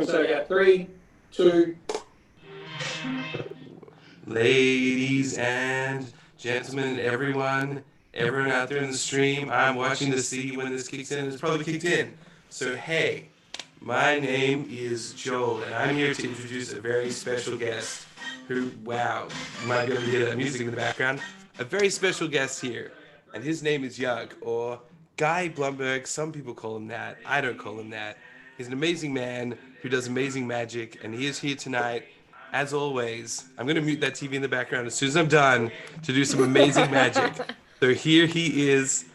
So yeah, 3, 2. Ladies and gentlemen, everyone out there in the stream, I'm watching to see when this kicks in. It's probably kicked in. So hey, my name is Joel, and I'm here to introduce a very special guest who, wow, you might be able to hear that music in the background. A very special guest here, and his name is Yug, or Guy Blumberg. Some people call him that. I don't call him that. He's an amazing man who does amazing magic, and he is here tonight. As always, I'm going to mute that TV in the background as soon as I'm done to do some amazing magic. So here he is,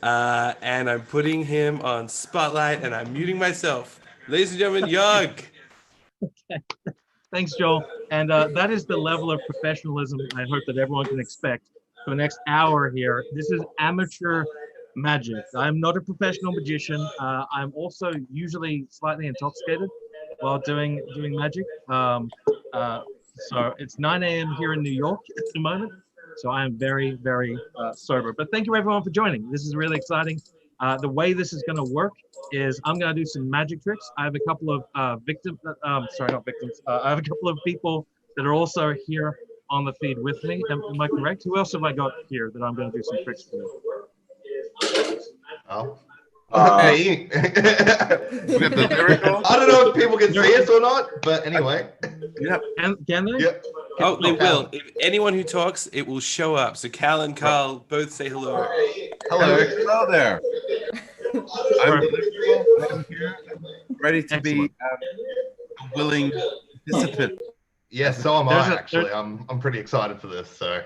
and I'm putting him on spotlight, and I'm muting myself. Ladies and gentlemen, Yug. Okay. Thanks, Joel. And that is the level of professionalism I hope that everyone can expect for the next hour here. This is amateur magic. I'm not a professional magician. I'm also usually slightly intoxicated while doing magic. So it's 9 a.m. here in New York at the moment. So I am very, very sober. But thank you everyone for joining. This is really exciting. The way this is going to work is I'm going to do some magic tricks. I have a couple of I have a couple of people that are also here on the feed with me. Am I correct? Who else have I got here that I'm going to do some tricks for? Oh. Okay. I don't know if people can see us or not, but anyway. Yep. Can they? Yep. Oh, they will. If anyone who talks, it will show up. So Cal and Carl both say hello. Hello. Hello there. I'm here, ready to be a willing participant. Yes, so am I actually. I'm pretty excited for this. So.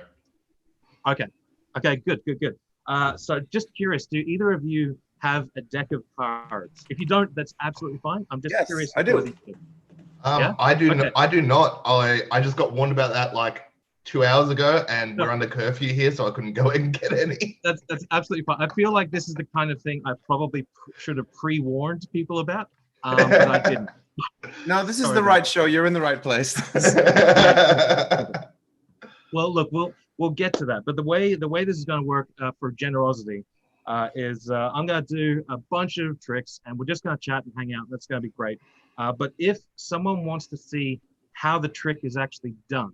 Okay. Good. So just curious, do either of you have a deck of cards? If you don't, that's absolutely fine. I'm just curious. I do. Yeah? I do. Okay. I do not. I just got warned about that like 2 hours ago, and we're under curfew here, so I couldn't go and get any. That's absolutely fine. I feel like this is the kind of thing I probably should have pre-warned people about, but I didn't. No, this is the right show. You're in the right place. Well, look, we'll get to that. But the way this is going to work for GenerOZity is I'm going to do a bunch of tricks, and we're just going to chat and hang out. That's going to be great. But if someone wants to see how the trick is actually done,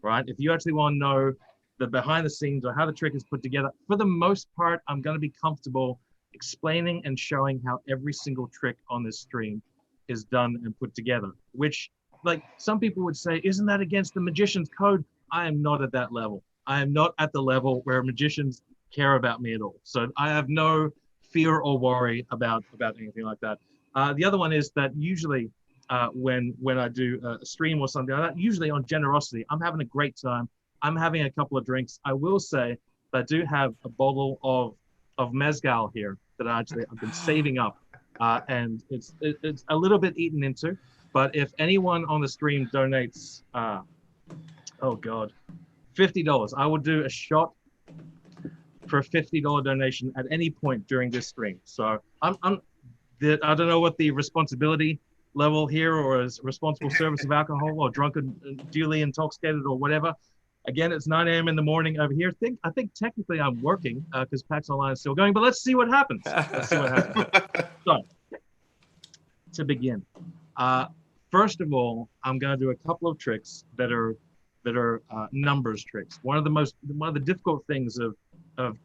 right? If you actually want to know the behind the scenes or how the trick is put together, for the most part, I'm going to be comfortable explaining and showing how every single trick on this stream is done and put together, which, like, some people would say, isn't that against the magician's code? I am not at that level. I am not at the level where magicians care about me at all. So I have no fear or worry about anything like that. The other one is that usually when I do a stream or something like that, usually on GenerOZity, I'm having a great time. I'm having a couple of drinks. I will say that I do have a bottle of mezcal here that I've been saving up, and it's a little bit eaten into. But if anyone on the stream donates, oh God, $50, I will do a shot for a $50 donation at any point during this stream. So I don't know what the responsibility level here, or is responsible service of alcohol, or drunken, duly intoxicated, or whatever. Again, it's 9 a.m. in the morning over here. I think technically I'm working because PAX Online is still going, but let's see what happens. So, to begin, first of all, I'm going to do a couple of tricks that are numbers tricks. One of the difficult things of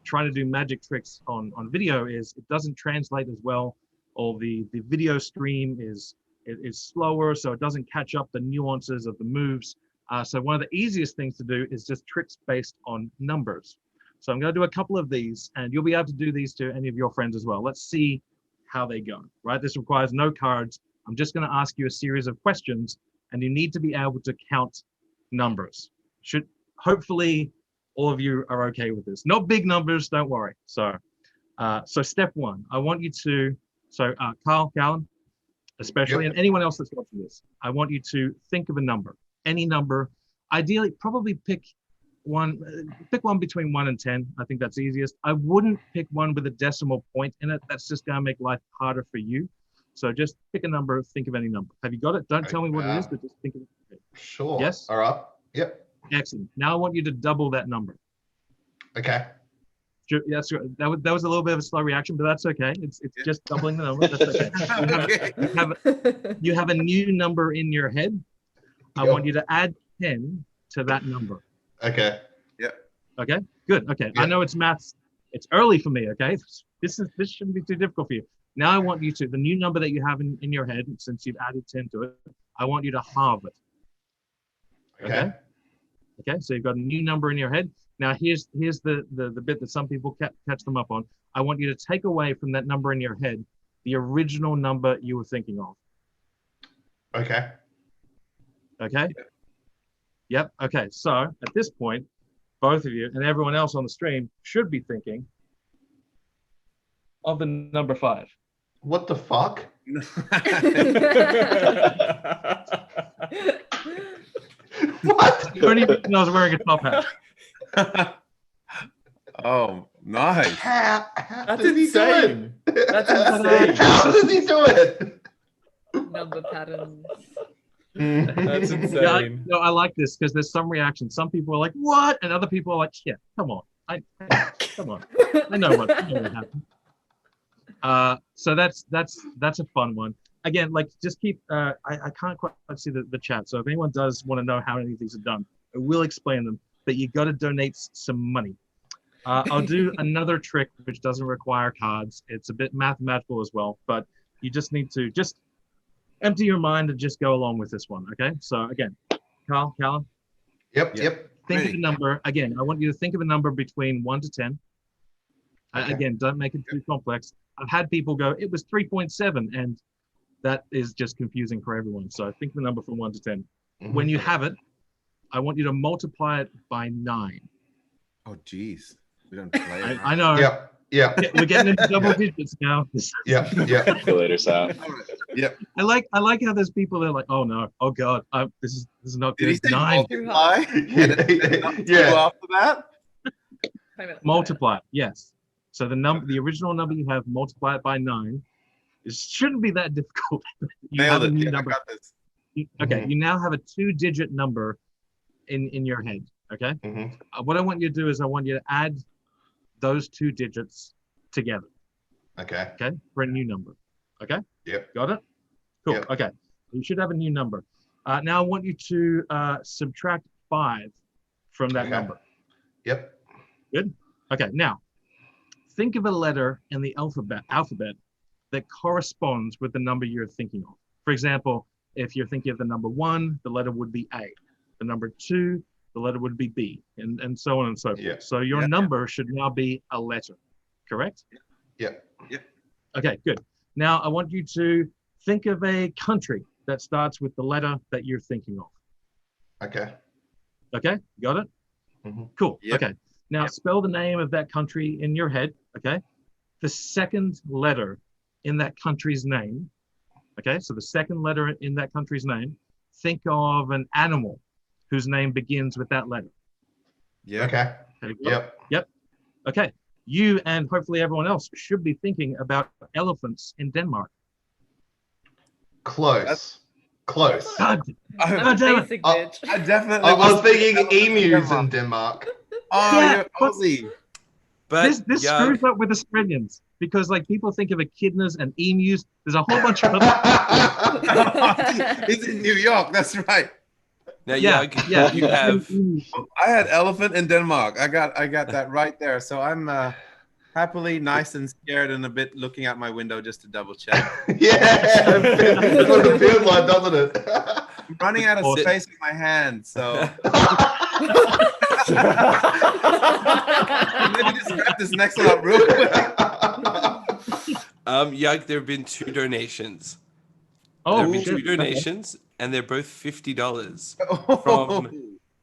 trying to do magic tricks on video is it doesn't translate as well, or the video stream is slower, so it doesn't catch up the nuances of the moves. So one of the easiest things to do is just tricks based on numbers. So I'm going to do a couple of these, and you'll be able to do these to any of your friends as well. Let's see how they go, right? This requires no cards. I'm just going to ask you a series of questions, and you need to be able to count numbers. Hopefully all of you are okay with this. Not big numbers, don't worry. So step one, I want you to, Carl, Callan, especially, and anyone else that's watching this, I want you to think of a number, any number. Ideally, probably pick one between 1 and 10. I think that's easiest. I wouldn't pick one with a decimal point in it. That's just going to make life harder for you. So just pick a number, think of any number. Have you got it? Don't tell me what it is, but just think of it. Sure. Yes? All right. Yep. Excellent. Now I want you to double that number. Okay. That's that was a little bit of a slow reaction, but that's okay. It's just doubling the number. That's okay. You have a new number in your head. I want you to add 10 to that number. Okay. Okay. Good. Okay. Yeah. I know it's maths. It's early for me. Okay. This shouldn't be too difficult for you. Now I want you to the new number that you have in your head, since you've added 10 to it. I want you to halve it. Okay. Okay. So you've got a new number in your head. Now here's the bit that some people catch them up on. I want you to take away from that number in your head the original number you were thinking of. Okay. Okay. Yep. Okay. So at this point, both of you and everyone else on the stream should be thinking of the number 5. What the fuck? What? You already I was wearing a top hat. Oh, nice. How That's did he do insane. it? That's insane. How does he do it? Number patterns. That's Yeah, insane. no, I like this because there's some reaction. Some people are like, "What?" and other people are like, "Yeah, come on, come on, I know what happened." So that's a fun one. Again, like just keep. I can't quite see the chat. So if anyone does want to know how any of these are done, I will explain them. But you got to donate some money. I'll do another trick which doesn't require cards. It's a bit mathematical as well, but you just need to just empty your mind and just go along with this one. Okay. So again, Callum. Yep. Think of a number. Again, I want you to think of a number between 1 to 10. Okay. Again, don't make it too complex. I've had people go, it was 3.7, and that is just confusing for everyone. So think of a number from 1 to 10. When you have it, I want you to multiply it by 9. Oh, geez. We don't play. I know. Yep. We're getting into double digits now. Yep. Calculator's out. Yep. I like how there's people that are like, oh no, oh god, this is not Did he good. say 9. multiply? Yeah. After that? Multiply, yes. So the original number you have, multiply it by 9. It shouldn't be that difficult. You have Nailed a it. new Yeah, number. I got this. Okay, you now have a 2-digit number in your head. Okay. Mhm. What I want you to do is I want you to add those 2 digits together. Okay. Okay, for a new number. Okay. Yep. Got it. Cool. Yep. Okay. You should have a new number. Now I want you to subtract 5 from that Okay. number. Yep. Good. Okay. Now, think of a letter in the alphabet that corresponds with the number you're thinking of. For example, if you're thinking of the number 1, the letter would be A. The number 2, the letter would be B, and so on and so forth. Yeah. So your Yeah. number should now be a letter, correct? Yep. Okay, good. Now I want you to think of a country that starts with the letter that you're thinking of. Okay. Okay, got it? Mhm. Cool. Yep. Okay. Now spell the name of that country in your head. Okay. The second letter in that country's name. Okay. So the second letter in that country's name. Think of an animal whose name begins with that letter. Yeah. Okay. Okay, got it? Yep. Okay. You and hopefully everyone else should be thinking about elephants in Denmark. Close. God, I, God damn it. Basic Oh, bitch. I definitely I was thinking elephant emus Denmark. in Denmark. Oh, Yeah, you're but- Aussie. This yeah, screws up with Australians because like people think of echidnas and emus. There's a whole bunch of other. He's in New York. That's right. now Yeah, you have I had elephant in Denmark. I got that right there. So I'm happily nice and scared and a bit looking out my window just to double check. Yeah. That's what it feels like, doesn't it? I'm running out of Awesome. space with my hand, so maybe just wrap this next one up real quick. Yug, there have been 2 donations. Oh, there have been shit. 2 donations, and they're both $50 Oh.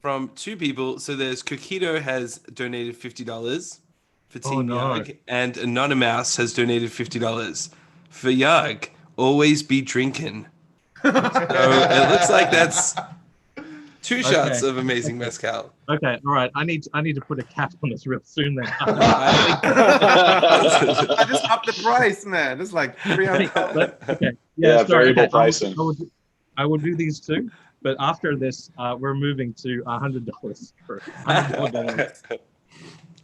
from 2 people. So there's Coquito has donated $50 for Team no. Yug, and Anonymous has donated $50 for Yug. always be drinking. So it looks like that's 2 shots of amazing mezcal. Okay, all right. I need to put a cap on this real soon then. I just upped the price, man. It's like $300. Okay. Yeah, sorry, variable okay, pricing. I will do these two, but after this, we're moving to $100 for $100.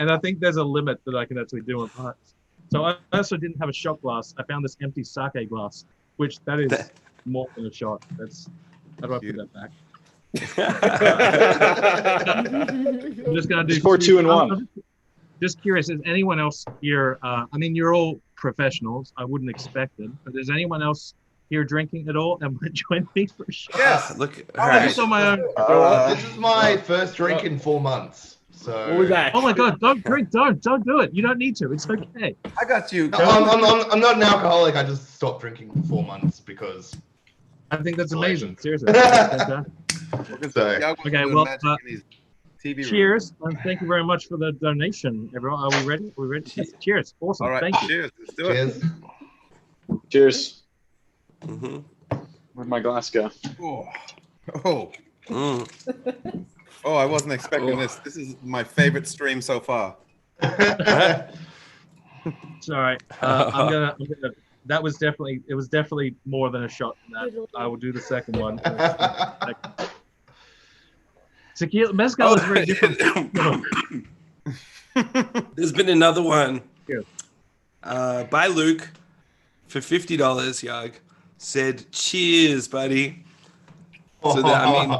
And I think there's a limit that I can actually do on parts. So I also didn't have a shot glass. I found this empty sake glass, which that is more than a shot. That's how do I put that back? I'm just gonna do Just pour 2 in one. Just curious, is anyone else here? I mean, you're all professionals. I wouldn't expect it, but is anyone else here drinking at all and would join me for a shot? Yes. Look, Just on my own. This is my first drink in 4 months. So We'll be back. Oh my God! Don't drink! Don't do it! You don't need to. It's okay. I got you. I'm not an alcoholic. I just stopped drinking for 4 months because. I think that's amazing. Seriously. Fantastic. So, Okay, well, cheers, and thank you very much for the donation, everyone. Are we ready? Are we ready? Yes, cheers. Awesome. All right. Thank you. Cheers. Let's do it. cheers. Cheers. Where'd my glass go? Oh. Oh, I wasn't expecting this. This is my favorite stream so far. Sorry. I'm gonna. That was definitely. It was definitely more than a shot. In that. I will do the second one. Tequila mezcal is very different. There's been another one Here. by Luke for $50. Yag said, "Cheers, buddy." So that, I mean,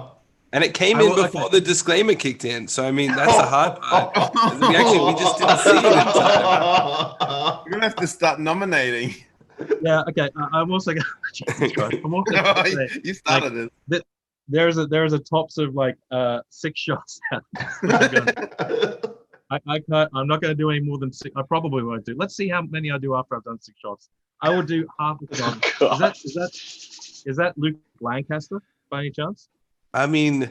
and it came in before the disclaimer kicked in. So I mean, that's the hard part. We just didn't see it in time. You're gonna have to start nominating. Yeah. Okay. I'm also gonna. I'm also gonna say, You started it. there's a tops of like 6 shots. I can't. I'm not going to do any more than 6. I probably won't do. Let's see how many I do after I've done 6 shots. I will do half a shot. Is that Luke Lancaster by any chance? I mean,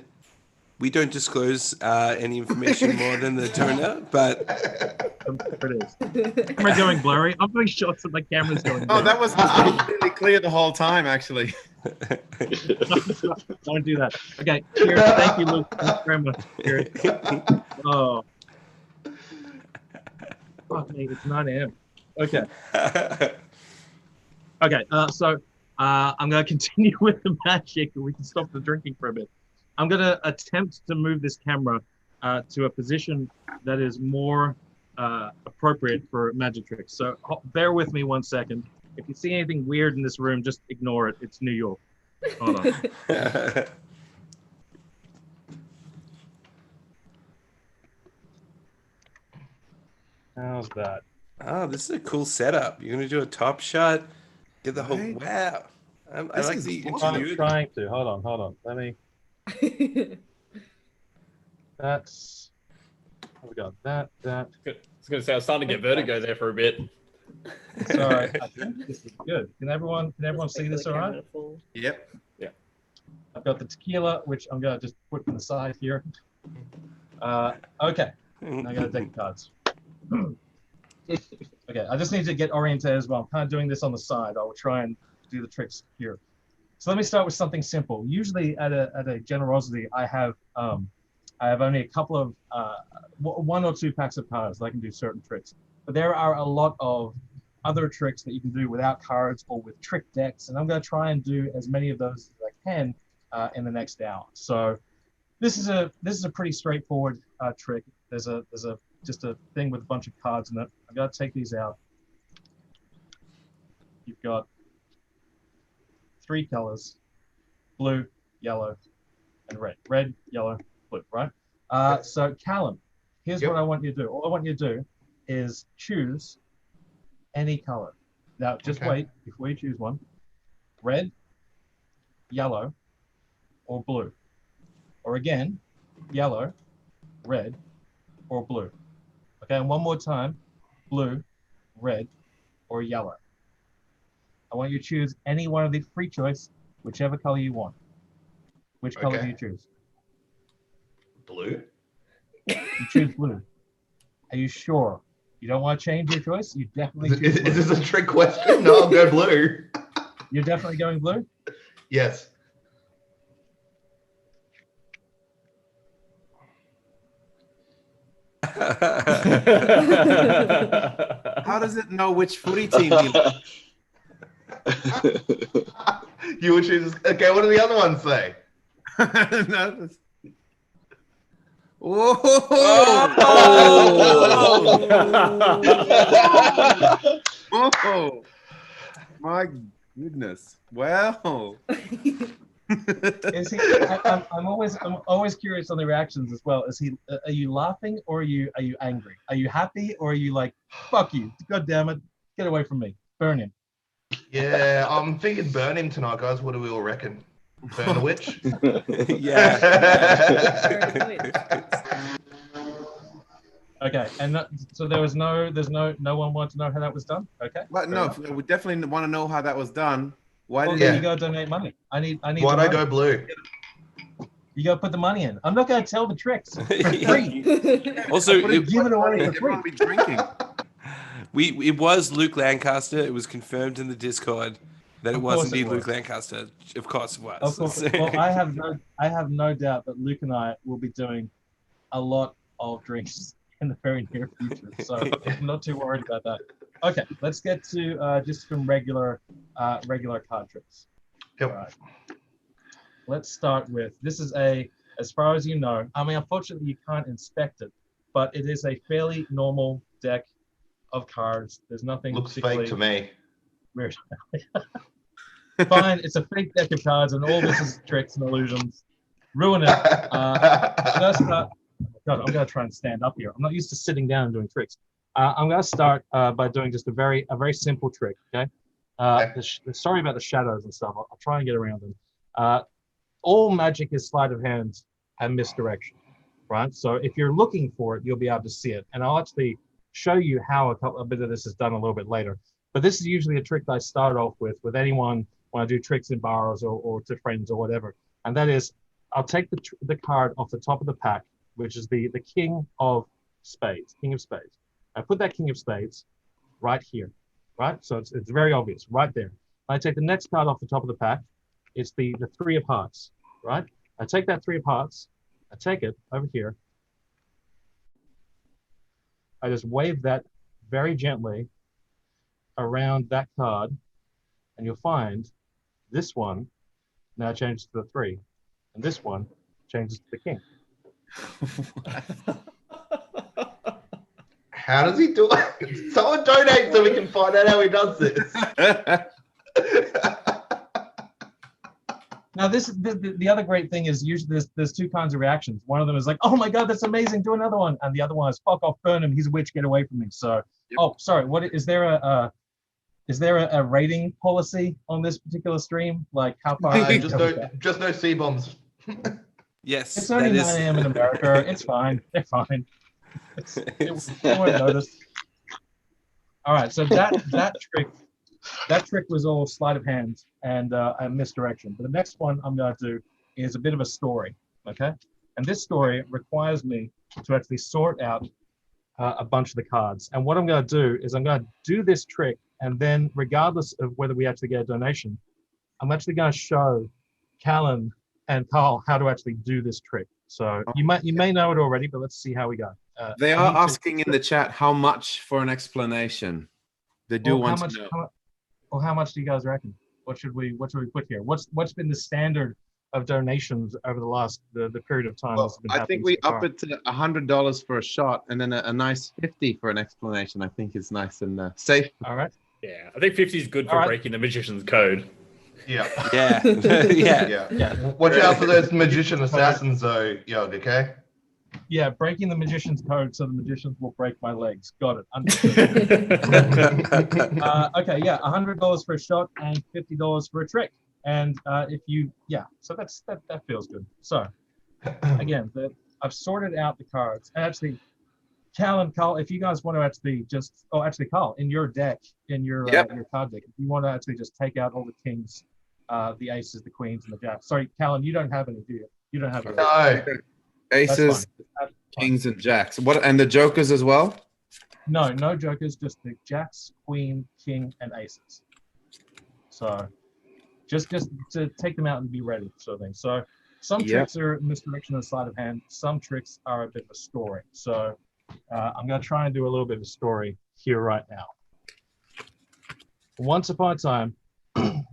we don't disclose any information more than the donor, but There it is. Camera going blurry. I'm doing shots and my camera's going. Oh, blurry. that was completely clear the whole time, actually. Don't do that. Okay. Cheers. Thank you, Luke. Thank you very much. Cheers. Oh. Fuck me. It's 9 a.m. Okay. Okay. So I'm going to continue with the magic, and we can stop the drinking for a bit. I'm going to attempt to move this camera to a position that is more appropriate for magic tricks. So bear with me 1 second. If you see anything weird in this room, just ignore it. It's New York. Hold on. How's that? Oh, this is a cool setup. You're gonna do a top shot, get the whole Right. wow. I like the I'm ingenuity. trying to. Hold on. Let me. That's. We got that. I was going to say, I was starting to get vertigo there for a bit. Sorry. I think this is good. Can everyone see this all right? Yep. I've got the tequila, which I'm gonna just put to the side here. Okay. Now I gotta take the cards. Okay, I just need to get oriented as well. I'm kind of doing this on the side. I will try and do the tricks here. So let me start with something simple. Usually at a GenerOZity, I have only a couple of 1 or 2 packs of cards that I can do certain tricks. But there are a lot of other tricks that you can do without cards or with trick decks, and I'm going to try and do as many of those as I can in the next hour. So this is a pretty straightforward trick. There's just a thing with a bunch of cards in it. I've got to take these out. You've got 3 colors: blue, yellow, and red. Red, yellow, blue, right? So Callum, here's what I want you to do. All I want you to do is choose any color. Now, just wait before you choose one. Red, yellow, or blue. Or again, yellow, red, or blue. Okay, and one more time, blue, red, or yellow. I want you to choose any one of these, free choice, whichever color you want. Which color do you choose? Blue. You choose blue. Are you sure? You don't want to change your choice? You definitely choose blue. Is this a trick question? No, I'll go blue. You're definitely going blue? Yes. How does it know which footy team we like? You would choose. Okay, what do the other ones say? No, that's- Whoa! Oh, my goodness. Well. Is he? I'm always curious on the reactions as well. Is he? Are you laughing or are you angry? Are you happy or are you like, fuck you? God damn it! Get away from me! Burn him! Yeah, I'm thinking burn him tonight, guys. What do we all reckon? Burn the witch? Yeah. Okay, and so there's no one wanted to know how that was done. Okay. But no, we definitely want to know how that was done. Why Well, did then Yeah. you gotta donate money. I need. Why'd the I money. go blue? You gotta put the money in. I'm not gonna tell the tricks for free. Also, I'm give it away for free. everyone be drinking? it was Luke Lancaster. It was confirmed in the Discord that it Of was course it indeed was. Luke Lancaster. Of course it was. Of course. Well, I have no doubt that Luke and I will be doing a lot of drinks in the very near future. So I'm not too worried about that. Okay, let's get to just some regular card tricks. Yep. All right. Let's start with, this is as far as you know, I mean, unfortunately you can't inspect it, but it is a fairly normal deck of cards. There's nothing Looks particularly fake to me. weird. Fine, it's a fake deck of cards and all this is tricks and illusions. Ruin it. Let's start. God, I'm going to try and stand up here. I'm not used to sitting down and doing tricks. I'm going to start by doing just a very simple trick, okay? Sorry about the shadows and stuff. I'll try and get around them. All magic is sleight of hand and misdirection, right? So if you're looking for it, you'll be able to see it. And I'll actually show you how a bit of this is done a little bit later. But this is usually a trick that I start off with anyone when I do tricks in bars or to friends or whatever. And that is, I'll take the card off the top of the pack, which is the king of spades. I put that king of spades right here, right? So it's very obvious, right there. I take the next card off the top of the pack. It's the three of hearts, right? I take that three of hearts, I take it over here. I just wave that very gently around that card, and you'll find this one now changes to the 3, and this one changes to the king. How does he do it? Someone donate so we can find out how he does this. Now, the other great thing is usually there's two kinds of reactions. One of them is like, "Oh my God, that's amazing! Do another one," and the other one is, "Fuck off, burn him! He's a witch! Get away from me!" So, Yep. oh, sorry. What is there a rating policy on this particular stream? Like how far? Just no C-bombs. Yes, It's only that 9 is. a.m. in America. It's fine. They're fine. They won't notice. All right. So that trick was all sleight of hand and misdirection. But the next one I'm going to do is a bit of a story. Okay. And this story requires me to actually sort out a bunch of the cards. And what I'm going to do is I'm going to do this trick, and then regardless of whether we actually get a donation, I'm actually going to show Callan and Carl how to actually do this trick. So you may know it already, but let's see how we go. They are asking in the chat how much for an explanation. They do want to know. How much do you guys reckon? What should we put here? What's been the standard of donations over the period of time? Well, I think we up it to $100 for a shot, and then a nice 50 for an explanation. I think is nice and safe. All right. Yeah, I think 50 is good for All right. breaking the magician's code. Yeah. Yeah. Yeah. Yeah. Watch out for those magician assassins, though, Yog, okay? Yeah, breaking the magician's code so the magicians will break my legs. Got it. Understood. Okay, yeah, $100 for a shot and $50 for a trick. And so that feels good. So again, I've sorted out the cards. And actually, Cal and Carl, if you guys want to actually Carl, in your deck, in your card deck, if you want to actually just take out all the kings, the aces, the queens, and the jacks. Sorry, Callan, you don't have any, do you? You don't have any. No. Aces, kings, and jacks. What, and the jokers as well? No jokers, just the jacks, queen, king, and aces. So just to take them out and be ready, sort of thing. So some Yep. tricks are misdirection of the sleight of hand. Some tricks are a bit of a story. So I'm going to try and do a little bit of a story here right now. Once upon a time,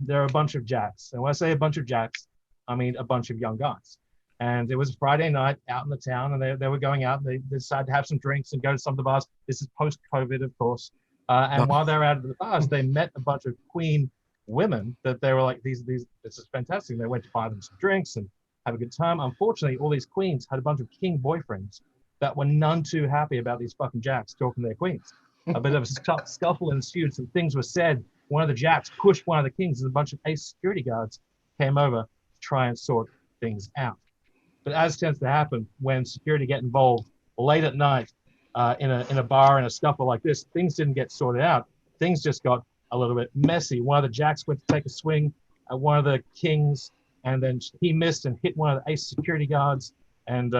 there are a bunch of jacks. And when I say a bunch of jacks, I mean a bunch of young guys. And it was a Friday night out in the town, and they were going out, and they decided to have some drinks and go to some of the bars. This is post-COVID, of course. And while they were out at the bars, they met a bunch of queen women that they were like, this is fantastic. And they went to buy them some drinks and have a good time. Unfortunately, all these queens had a bunch of king boyfriends that were none too happy about these fucking jacks talking to their queens. A bit of a scuffle ensued. Some things were said. One of the jacks pushed one of the kings, and a bunch of ace security guards came over to try and sort things out. But as tends to happen when security get involved late at night in a bar in a scuffle like this, things didn't get sorted out. Things just got a little bit messy. One of the jacks went to take a swing at one of the kings, and then he missed and hit one of the ace security guards, and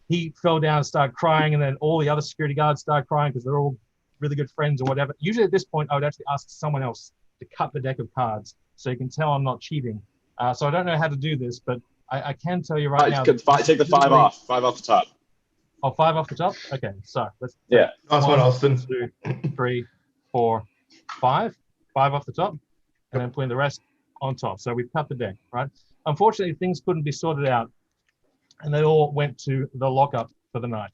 he fell down and started crying, and then all the other security guards started crying because they're all really good friends or whatever. Usually at this point, I would actually ask someone else to cut the deck of cards so you can tell I'm not cheating. So I don't know how to do this, but I can tell you right now. Take the 5 off. 5 off the top. Oh, 5 off the top? Okay, so let's. Yeah. Nice one, Austin. 2, 3, 4, 5. 5 off the top, and then putting the rest on top. So we've cut the deck, right? Unfortunately, things couldn't be sorted out, and they all went to the lockup for the night,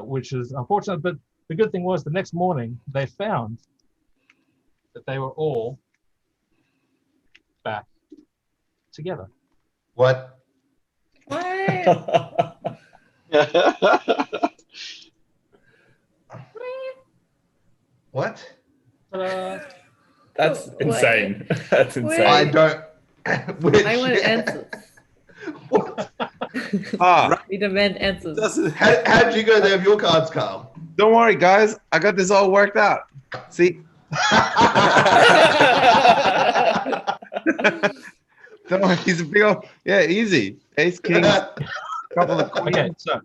which is unfortunate. But the good thing was the next morning they found that they were all back together. What? What? What? That's What? insane. That's insane. I don't. Which- I want answers. What? Ah, We demand answers. How did you go there with your cards, Carl? don't worry, guys. I got this all worked out. See? Don't worry. He's a big old, yeah, easy. Ace, king, couple of queens. Okay, so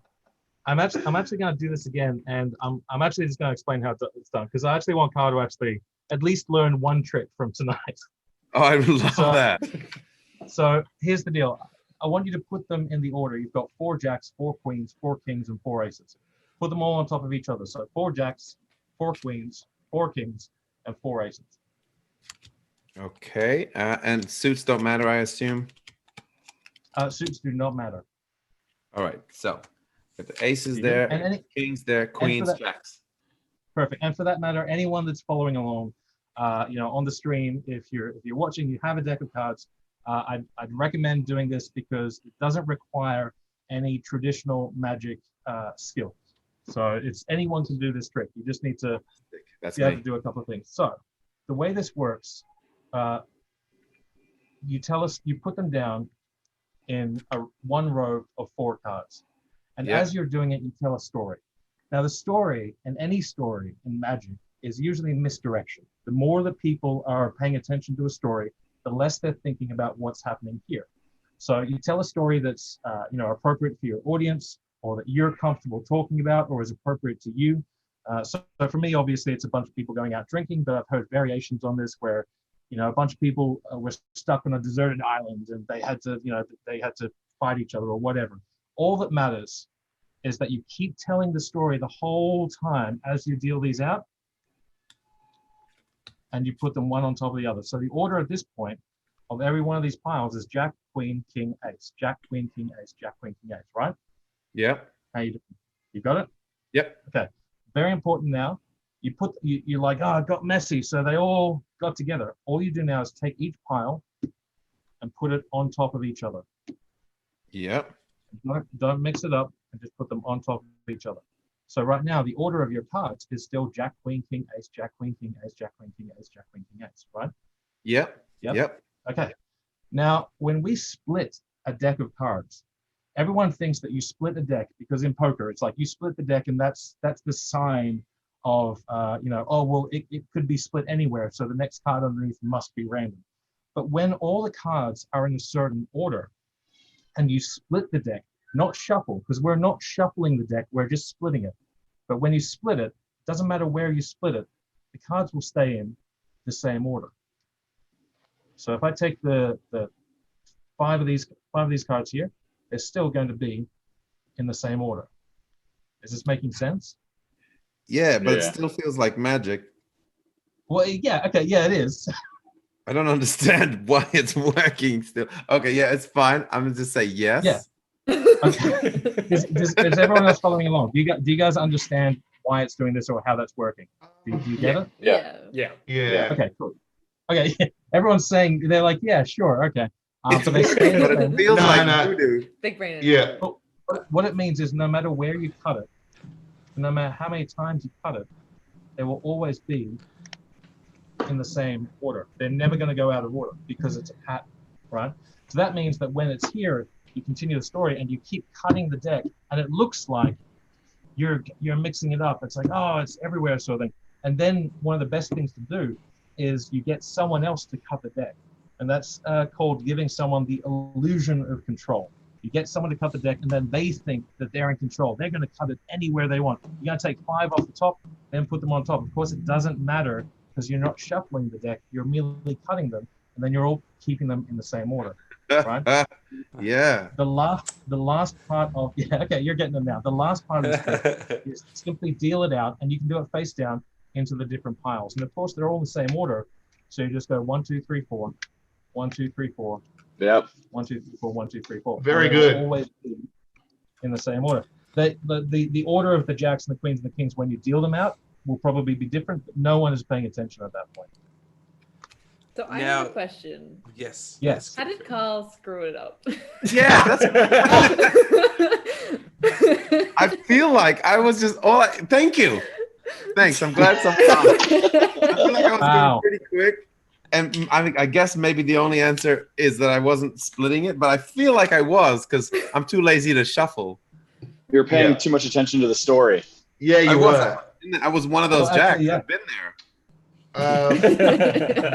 I'm actually going to do this again, and I'm actually just going to explain how it's done, because I actually want Carl to actually at least learn one trick from tonight. Oh, I love So- that. So here's the deal. I want you to put them in the order. You've got 4 jacks, 4 queens, 4 kings, and 4 aces. Put them all on top of each other. So 4 jacks, 4 queens, 4 kings, and 4 aces. Okay, and suits don't matter, I assume. Suits do not matter. All right, so got the aces You- there, and any- kings there, queens, that- jacks. Perfect. And for that matter, anyone that's following along, on the stream, if you're watching, you have a deck of cards. I'd recommend doing this because it doesn't require any traditional magic skill. So it's anyone can do this trick. You just need to That's be able to me. do a couple of things. So the way this works, you put them down in one row of 4 cards. And Yeah. as you're doing it, you tell a story. Now the story, and any story in magic, is usually misdirection. The more that people are paying attention to a story, the less they're thinking about what's happening here. So you tell a story that's appropriate for your audience, or that you're comfortable talking about, or is appropriate to you. So for me, obviously, it's a bunch of people going out drinking, but I've heard variations on this where, a bunch of people were stuck on a deserted island and they had to fight each other or whatever. All that matters is that you keep telling the story the whole time as you deal these out, and you put them one on top of the other. So the order at this point of every one of these piles is Jack, Queen, King, Ace, Jack, Queen, King, Ace, Jack, Queen, King, Ace, right? Yep. How you doing? You got it? Yep. Okay. Very important now. You're like, oh, it got messy. So they all got together. All you do now is take each pile and put it on top of each other. Yep. Don't mix it up, and just put them on top of each other. So right now, the order of your cards is still Jack, Queen, King, Ace, Jack, Queen, King, Ace, Jack, Queen, King, Ace, Jack, Queen, King, Ace, right? Yep. Yep. Yep. Okay. Now, when we split a deck of cards, everyone thinks that you split a deck because in poker, it's like you split the deck and that's the sign of, it could be split anywhere. So the next card underneath must be random. But when all the cards are in a certain order and you split the deck, not shuffle, because we're not shuffling the deck, we're just splitting it. But when you split it, doesn't matter where you split it, the cards will stay in the same order. So if I take the five of these cards here, they're still going to be in the same order. Is this making sense? Yeah, but it Yeah. still feels like magic. Well, yeah, okay, yeah, it is. I don't understand why it's working still. Okay, yeah, it's fine. I'm gonna just say yes. Yeah. Okay. Is everyone else following along? Do you guys understand why it's doing this or how that's working? Do you get it? Yeah. Yeah. Yeah. Okay, cool. Okay, everyone's saying, they're like, yeah, sure, okay. So they stay But the it same. feels No, like no. voodoo. Big brain. Yeah. What it means is no matter where you cut it, no matter how many times you cut it, they will always be in the same order. They're never going to go out of order because it's a pattern, right? So that means that when it's here, you continue the story and you keep cutting the deck, and it looks like you're mixing it up. It's like, oh, it's everywhere, sort of thing. And then one of the best things to do is you get someone else to cut the deck, and that's called giving someone the illusion of control. You get someone to cut the deck, and then they think that they're in control. They're going to cut it anywhere they want. You're going to take 5 off the top, then put them on top. Of course, it doesn't matter because you're not shuffling the deck. You're merely cutting them, and then you're all keeping them in the same order. Right? Yeah. The last part of okay, you're getting them now. The last part of this deck is simply deal it out, and you can do it face down into the different piles. And of course, they're all in the same order. So you just go 1, 2, 3, 4, 1, 2, 3, 4. Yep. 1, 2, 3, 4, 1, 2, 3, 4. Very And they'll good. always be in the same order. The order of the jacks and the queens and the kings when you deal them out will probably be different, but no one is paying attention at that point. So I Now- have a question. Yes. Yes. How did Carl screw it up? Yeah, I feel like I was just thank you. Thanks. I'm glad someone I feel like I was Wow. going pretty quick. And I guess maybe the only answer is that I wasn't splitting it, but I feel like I was because I'm too lazy to shuffle. You're paying Yeah. too much attention to the story. Yeah, you were. I was one of those Well, jacks. actually, yeah. I've been there.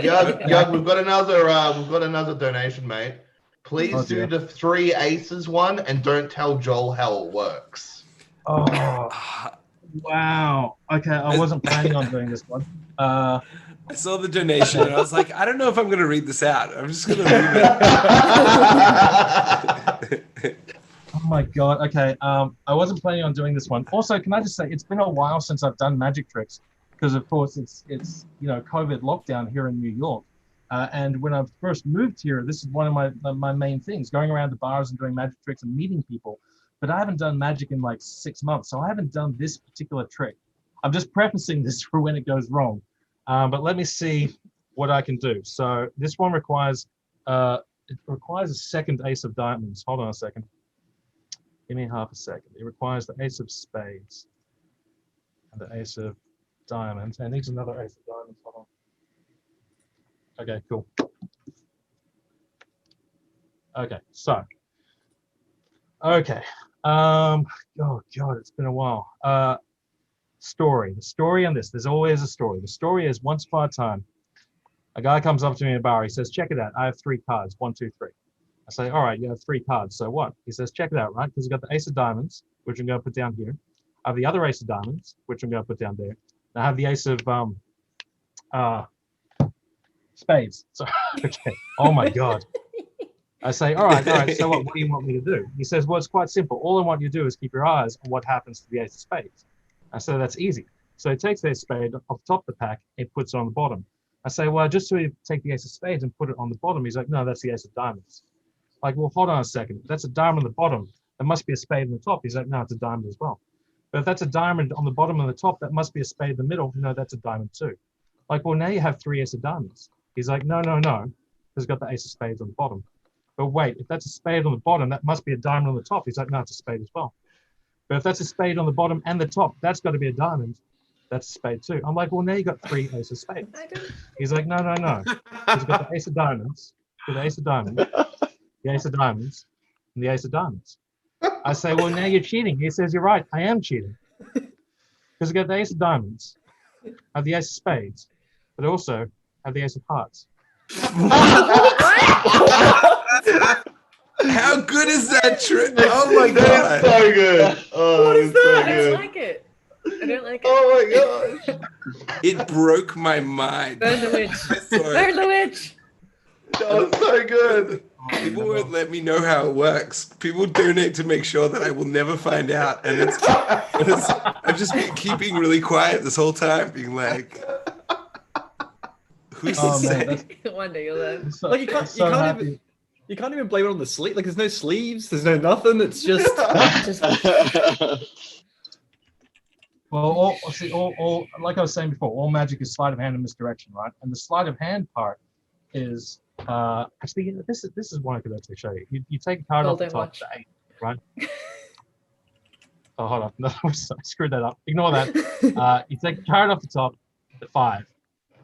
Yug, we've got another donation, mate. Please Oh, do dear. the 3 aces one and don't tell Joel how it works. Oh, wow. Okay, I wasn't planning on doing this one. I saw the donation and I was like, I don't know if I'm going to read this out. I'm just going to leave it. Oh my God. Okay. I wasn't planning on doing this one. Also, can I just say it's been a while since I've done magic tricks because, of course, it's COVID lockdown here in New York. And when I first moved here, this is one of my main things: going around to bars and doing magic tricks and meeting people. But I haven't done magic in like 6 months, so I haven't done this particular trick. I'm just prefacing this for when it goes wrong. But let me see what I can do. So this one requires a second ace of diamonds. Hold on a second. Give me half a second. It requires the ace of spades and the ace of diamonds. And it needs another ace of diamonds. Hold on. Okay, cool. Okay, so. Okay. Oh God, it's been a while. Story. The story on this. There's always a story. The story is once upon a time, a guy comes up to me in a bar. He says, "Check it out. I have 3 cards. 1, 2, 3." I say, "All right, you have 3 cards. So what?" He says, "Check it out, right? Because you got the ace of diamonds, which I'm going to put down here. I have the other ace of diamonds, which I'm going to put down there. And I have the ace of spades." So, okay. Oh my God. I say, all right. So what do you want me to do? He says, "Well, it's quite simple. All I want you to do is keep your eyes on what happens to the ace of spades." I say, "That's easy." So he takes the ace of spades off the top of the pack, he puts it on the bottom. I say, "Well, just so you take the ace of spades and put it on the bottom." He's like, "No, that's the ace of diamonds." Like, well, hold on a second. That's a diamond on the bottom. There must be a spade on the top. He's like, "No, it's a diamond as well." But if that's a diamond on the bottom and the top, that must be a spade in the middle. No, that's a diamond too. Like, well, now you have 3 ace of diamonds. He's like, no. Because it's got the ace of spades on the bottom. But wait, if that's a spade on the bottom, that must be a diamond on the top. He's like, no, it's a spade as well. But if that's a spade on the bottom and the top, that's got to be a diamond. That's a spade too. I'm like, well, now you got 3 ace of spades. He's like, no. He's got the ace of diamonds, the ace of diamonds, the ace of diamonds, and the ace of diamonds. I say, well, now you're cheating. He says, you're right, I am cheating. Because I got the ace of diamonds, I have the ace of spades, but also have the ace of hearts. How good is that trick? Oh my That's God. so good. Oh, What is that's so that? I don't good. like it. I don't like it. Oh my gosh. It broke my mind. Burn the witch. I saw it. Burn the witch. That was so good. People won't let me know how it works. People donate to make sure that I will never find out, and I've just been keeping really quiet this whole time, being like, "Who's to Oh, man, say?" One day you'll learn. I'm so, Like, I'm so happy. You can't even blame it on the sleeve. Like, there's no sleeves. There's no nothing. It's just. Just Well, all like I was saying before, all magic is sleight of hand and misdirection, right? And the sleight of hand part is actually this is one I could actually show you. You take a card off the Golden top, watch. the 8, right? Oh, hold on, no, I screwed that up. Ignore that. You take a card off the top, the 5,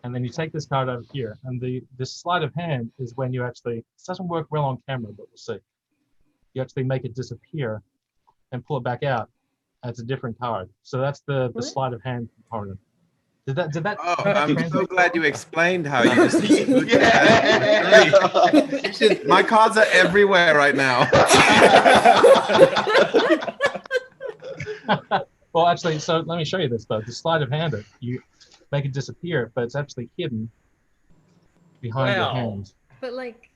and then you take this card over here. And the sleight of hand is when you actually, it doesn't work well on camera, but we'll see. You actually make it disappear and pull it back out. It's a different card. So that's the What? sleight of hand component. Did that Oh, I'm so translate? glad you explained how you just. Yeah. You should- my cards are everywhere right now. Well, actually, so let me show you this though. The sleight of hand, you make it disappear, but it's actually hidden behind your Wow. hand. But like,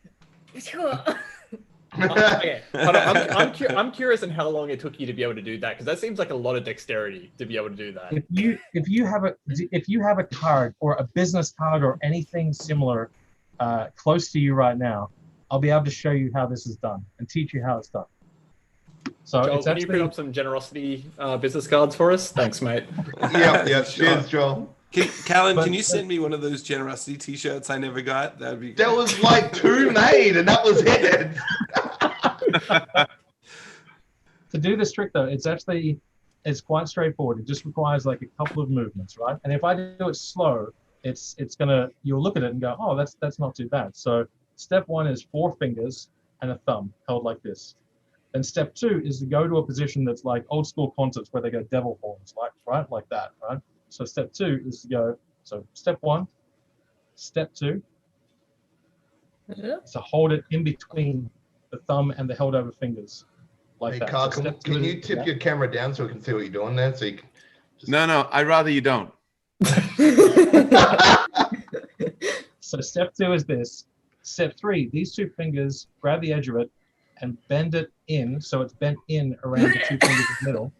Okay, hold on. I'm curious on how long it took you to be able to do that, because that seems like a lot of dexterity to be able to do that. If you have a card or a business card or anything similar close to you right now, I'll be able to show you how this is done and teach you how it's done. So Joel, it's can you put actually up some generosity business cards for us? Thanks, mate. Yeah. Cheers, Joel. Callan, But- can you send me one of those generosity T-shirts I never got? That'd be. There was like 2 made, and that was it. to do this trick though, it's quite straightforward. It just requires like a couple of movements, right? And if I do it slow, you'll look at it and go, oh, that's not too bad. So step 1 is 4 fingers and a thumb held like this. Then step 2 is to go to a position that's like old school concerts where they go devil horns, like that, right? So step 2 is to go, so step 1, step 2, so hold it in between the thumb and the held over fingers, like Hey, that. Carl, So step 2 can is- you tip your camera down so we can see what you're doing there? So you can. No, I'd rather you don't. So step 2 is this. Step 3, these 2 fingers, grab the edge of it and bend it in, so it's bent in around the 2 fingers in the middle.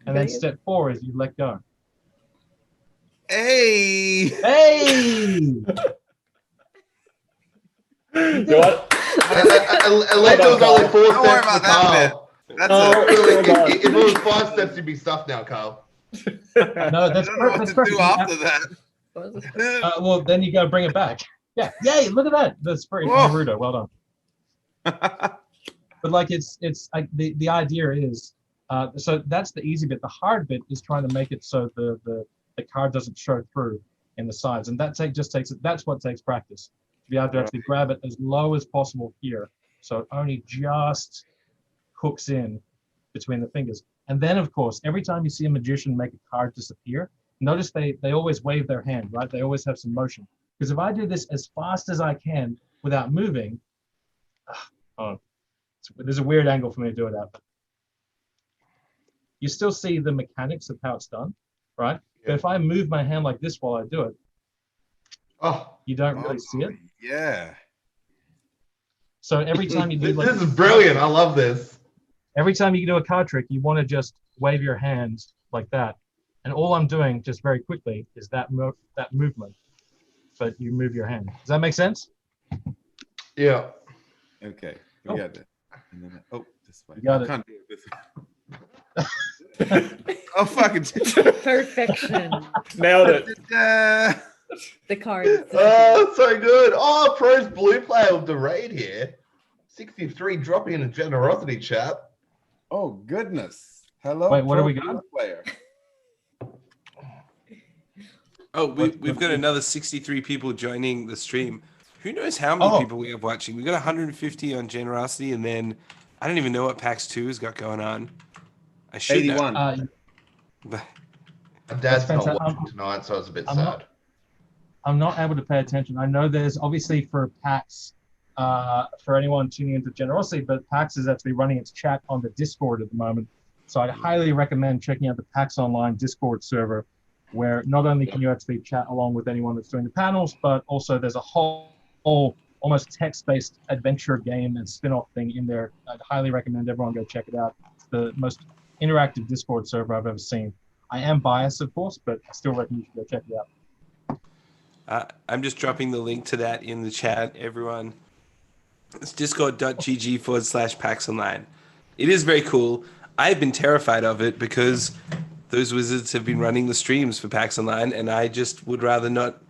And then step 4 is you let go. Hey! Hey! You know what? Unless it was only 4 Don't worry steps for about that Carl. That's Oh. it. Really, God. if it was 5 steps, you'd be stuffed now, Carl. No, I that's don't know what that's to perfect. do after that. Well, then you got to bring it back. Yeah, yay! Look at that. That's pretty Whoa. Naruto. Well done. But like it's like the idea is so that's the easy bit. The hard bit is trying to make it so the card doesn't show through in the sides, and that's what takes practice to be able to actually grab it as low as possible here, so it only just hooks in between the fingers. And then of course, every time you see a magician make a card disappear, notice they always wave their hand, right? They always have some motion. Because if I do this as fast as I can without moving, there's a weird angle for me to do it at. But you still see the mechanics of how it's done, right? But if I move my hand like this while I do it, Oh, you don't really see it. Yeah. So every time you do like this is brilliant. I love this. every time you do a card trick, you want to just wave your hands like that. And all I'm doing just very quickly is that movement, but you move your hand. Does that make sense? Yeah. Okay. Oh. We got that. And then, this way. You got I it. can't do it this way. Oh, fucking. Perfection. Nailed it. The cards. Oh, so good. Oh, Pro's blue player of the raid here. 63 dropping in a generosity chat. Oh, goodness. Hello. Wait, what do pro we got? Player. Oh, we've got another 63 people joining the stream. Who knows how many people we have watching? We got 150 on generosity, and then I don't even know what PAX 2 has got going on. I should 81. know. My dad's not fantastic. watching tonight, so it's a bit I'm sad. not- I'm not able to pay attention. I know there's obviously for PAX, for anyone tuning into generosity, but PAX is actually running its chat on the Discord at the moment. So I'd highly recommend checking out the PAX Online Discord server, where not only can you actually chat along with anyone that's doing the panels, but also there's a whole almost text-based adventure game and spin-off thing in there. I'd highly recommend everyone go check it out. It's the most interactive Discord server I've ever seen. I am biased, of course, but I still reckon you should go check it out. I'm just dropping the link to that in the chat, everyone. It's discord.gg/PAX Online. It is very cool. I've been terrified of it because those wizards have been running the streams for PAX Online, and I just would rather not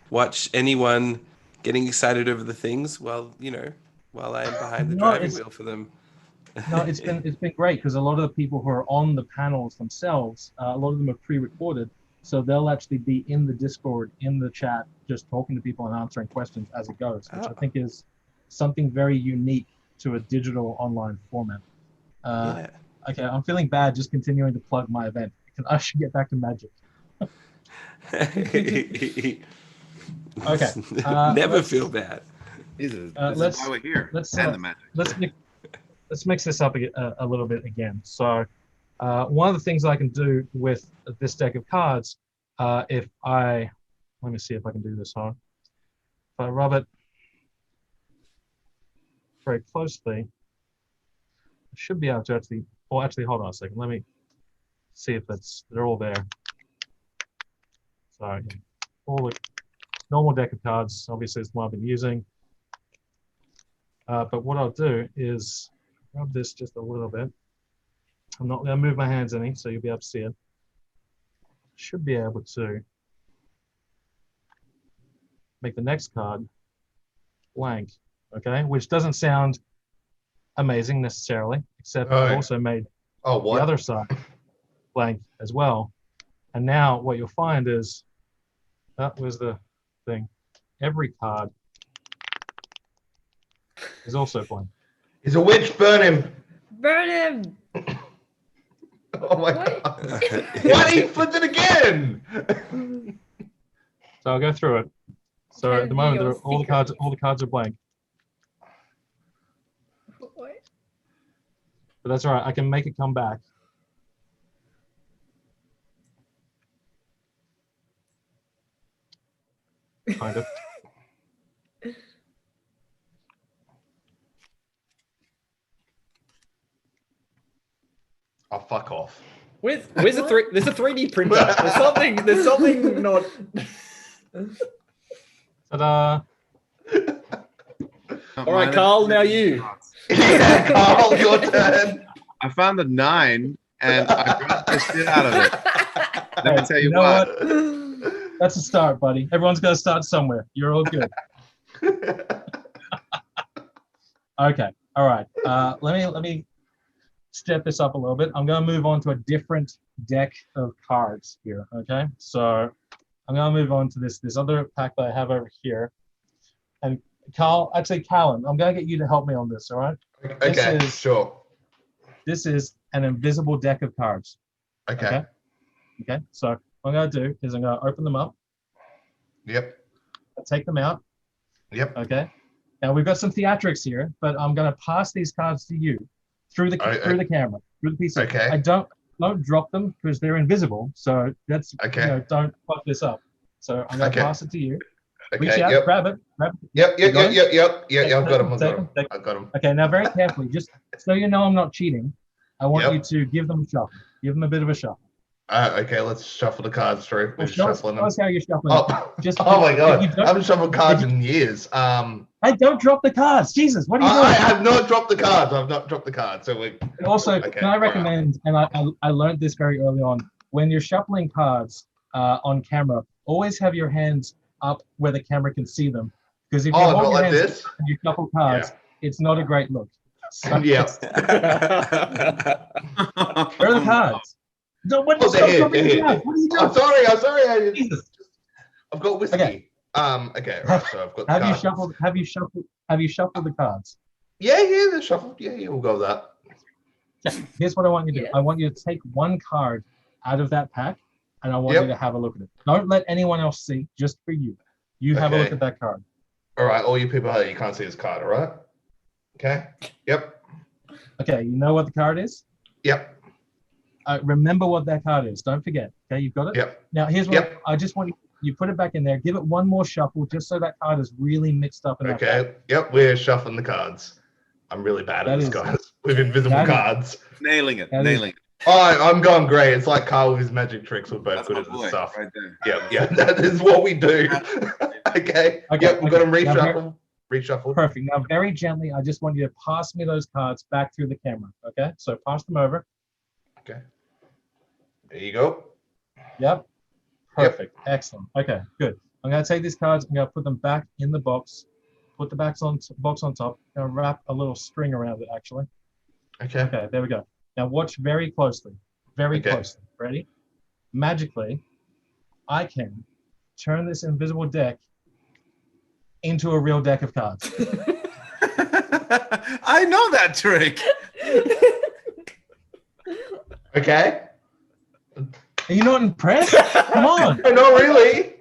watch anyone getting excited over the things while I'm behind the driving wheel for them. No, it's been great because a lot of the people who are on the panels themselves, a lot of them are pre-recorded, so they'll actually be in the Discord, in the chat, just talking to people and answering questions as it goes, which I think is something very unique to a digital online format. Yeah. Okay, I'm feeling bad just continuing to plug my event. I should get back to Magic. Okay. Never feel bad. This is let's- why we're here. let's, and the magic. Let's mix this up a little bit again. So one of the things I can do with this deck of cards, let me see if I can do this, huh? If I rub it very closely, I should be able to actually hold on a second. Let me see if they're all there. So all the normal deck of cards, obviously is the one I've been using. But what I'll do is rub this just a little bit. I'm not going to move my hands any, so you'll be able to see it. Should be able to make the next card blank, okay? Which doesn't sound amazing necessarily, except I've also made the other side blank as well. And now what you'll find is, that was the thing, every card is also blank. He's a witch. Burn him. Burn him! Oh my god. Why he flipped it again? So I'll go through it. So Can at the moment, you all the cards are blank. What? But that's all right. I can make it come back. Kind of. Oh, fuck off. Where's the three? There's a 3D printer. There's something not. Ta-da! All right, Carl. Now you. Yeah, Carl, your turn. I found a 9 and I got the shit out of it. Let me tell you know what. That's a start, buddy. Everyone's got to start somewhere. You're all good. Okay. All right. Let me step this up a little bit. I'm going to move on to a different deck of cards here. Okay. So I'm going to move on to this other pack that I have over here. And Callum, I'm going to get you to help me on this. All right. Okay. Sure. This is an invisible deck of cards. Okay. Okay. So what I'm going to do is I'm going to open them up. Yep. I'll take them out. Yep. Okay. Now we've got some theatrics here, but I'm going to pass these cards to you through the camera, through the PC. Okay. I don't drop them because they're invisible. So that's okay. Don't fuck this up. So I'm going to pass it to you. Okay. Reach out, grab it. Yep. I've got them. Okay. Now very carefully, just so you know I'm not cheating, I want you to give them a shuffle. Give them a bit of a shuffle. Okay, let's shuffle the cards through. Well, show us how you're shuffling. Oh my god, I haven't shuffled cards in years. Hey, don't drop the cards. Jesus, what are you doing? I have not dropped the cards. I've not dropped the cards. So we. Also, can I recommend? And I learned this very early on. When you're shuffling cards on camera, always have your hands up where the camera can see them. Because if you hold your hands up and you shuffle cards, it's not a great look. So yeah. Where are the cards? They're here. What are you doing? I'm sorry. Jesus. I've got whiskey. Okay. Okay. Right. So I've got. The cards. Have you shuffled the cards? Yeah. They're shuffled. Yeah. We'll go with that. Yeah. Here's what I want you to do. I want you to take one card out of that pack, and I want you to have a look at it. Don't let anyone else see. Just for you. You have a look at that card. All right. All you people out there, you can't see this card. All right. Okay. Yep. Okay. You know what the card is? Yep. Remember what that card is. Don't forget. Okay, you've got it. Yep. Now here's what I just want You put it back in there. Give it one more shuffle, just so that card is really mixed up in that pack. Okay. Yep, we're shuffling the cards. I'm really bad at That this, is- guys. With invisible that is- cards. Nailing it. That is- Nailing it. Oh, I'm going great. It's like Carl with his magic tricks. We're both That's good my at this boy stuff. right there. Yeah, that is what we do. Okay. Yep, we've got them Now, reshuffle. Reshuffle. Perfect. Now, very gently, I just want you to pass me those cards back through the camera. Okay, so pass them over. Okay. There you go. Yep. Perfect. Excellent. Okay, good. I'm going to take these cards. I'm going to put them back in the box. Put the box on top. I'm going to wrap a little string around it, actually. Okay. Okay, there we go. Now, watch very closely. Very closely. Ready? Magically, I can turn this invisible deck into a real deck of cards. I know that trick. Okay. Are you not impressed? Come on. Not really.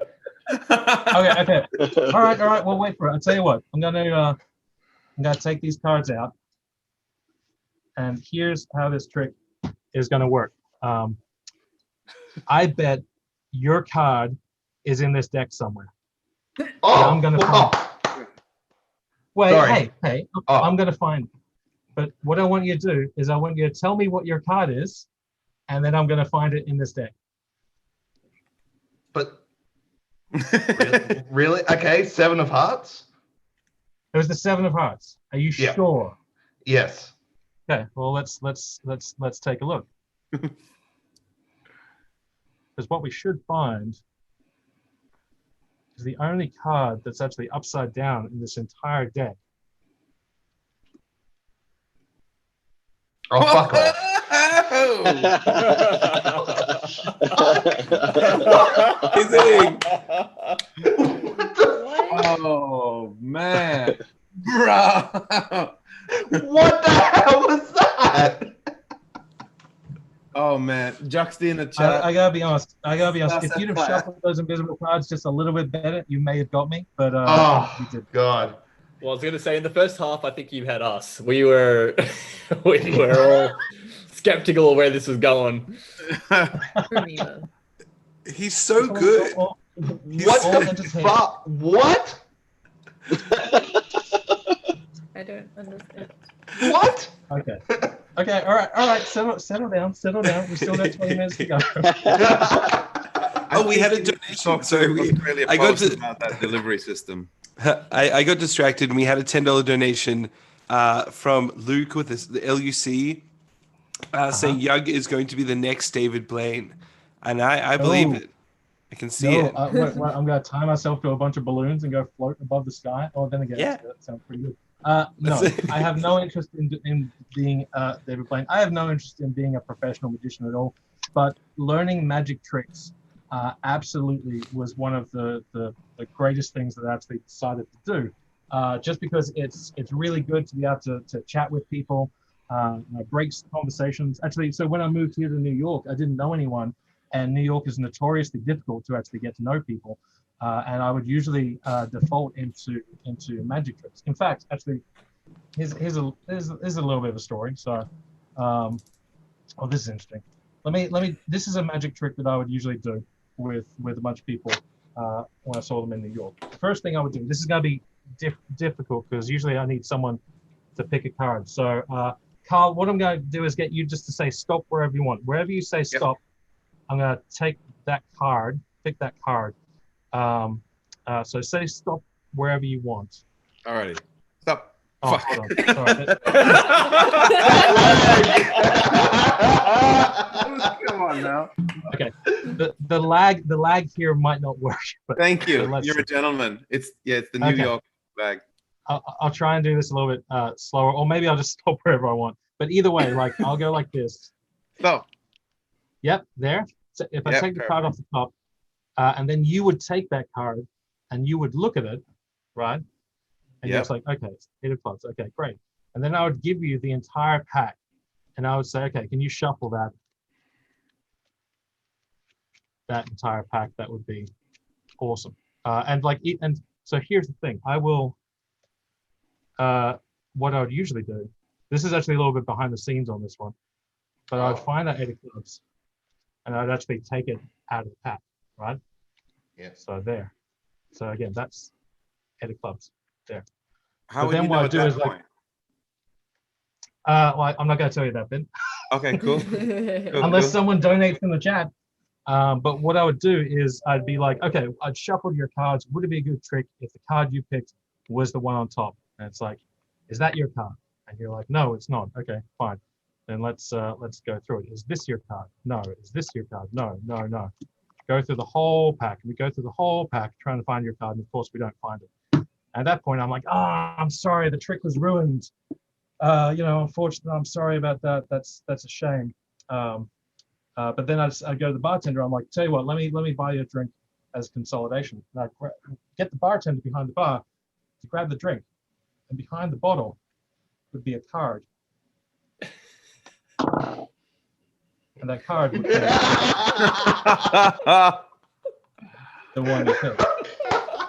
Okay. All right. We'll wait for it. I'll tell you what. I'm gonna take these cards out, and here's how this trick is gonna work. I bet your card is in this deck somewhere. Oh, I'm gonna find. Wait, Sorry. hey. Oh. I'm gonna find it. But what I want you to do is I want you to tell me what your card is, and then I'm gonna find it in this deck. But really? Okay, 7 of hearts? It was the 7 of hearts. Are you Yeah. sure? Yes. Okay. Well, let's take a look. Because what we should find is the only card that's actually upside down in this entire deck. Oh, fuck off. Amazing. Oh man, bro! What the hell was that? Oh man, Juxty in the chat. I gotta be honest. That's If a you'd have fact. shuffled those invisible cards just a little bit better, you may have got me. But you Oh, did. God. Well, I was going to say, in the first half, I think you had us. We were, we were all skeptical of where this was going. He's so good. All What the entertained. fuck? What? I don't understand. What? Okay. Okay. All right. Settle down. We still got 20 minutes to go. Oh, we had a donation. Sorry, Australia I got Post to. about that delivery system. I got distracted and we had a $10 donation from Luke with the LUC saying Yug is going to be the next David Blaine. And I believe Oh. it. I can see it. Wait, I'm going to tie myself to a bunch of balloons and go float above the sky. Oh, then again, Yeah. that sounds pretty good. No, I have no interest in being David Blaine. I have no interest in being a professional magician at all. But learning magic tricks absolutely was one of the greatest things that I actually decided to do. Just because it's really good to be able to chat with people, break conversations. Actually, so when I moved here to New York, I didn't know anyone, and New York is notoriously difficult to actually get to know people. And I would usually default into magic tricks. In fact, actually, here's a little bit of a story. So, oh, this is interesting. Let me. This is a magic trick that I would usually do with a bunch of people when I saw them in New York. The first thing I would do. This is going to be difficult because usually I need someone to pick a card. So, Carl, what I'm going to do is get you just to say stop wherever you want. Wherever you say stop, I'm going to take that card, pick that card. So say stop wherever you want. Alrighty, stop. Oh, Fuck. hold on. Sorry. Come on now. Okay. The lag here might not work. But Thank you. let's You're see. a gentleman. It's the New Okay. York bag. I'll try and do this a little bit slower, or maybe I'll just stop wherever I want. But either way, like I'll go like this. Stop. Yep, there. So if I Yep, take the card off the top, and then you would take that card and you would look at it, right? And you're Yep. just like, okay, it's 8 of clubs. Okay, great. And then I would give you the entire pack, and I would say, okay, can you shuffle that entire pack? That would be awesome. And so here's the thing. I will. What I would usually do. This is actually a little bit behind the scenes on this one, but I would find that 8 of clubs, and I'd actually take it out of the pack, right? Yeah. So there. So again, that's 8 of clubs there. How But would then you what know I at do that is, like, point? Well, I'm not going to tell you that bit Okay, cool. Cool, unless cool. someone donates in the chat. But what I would do is I'd be like, okay, I'd shuffle your cards. Would it be a good trick if the card you picked was the one on top? And it's like, is that your card? And you're like, no, it's not. Okay, fine. Then let's go through it. Is this your card? No. Is this your card? No, no, no. Go through the whole pack. We go through the whole pack trying to find your card, and of course we don't find it. At that point, I'm like, I'm sorry, the trick was ruined. Unfortunately, I'm sorry about that. That's a shame. But then I go to the bartender. I'm like, tell you what, let me buy you a drink as consolidation. And I get the bartender behind the bar to grab the drink, and behind the bottle would be a card, and that card would be the one you picked.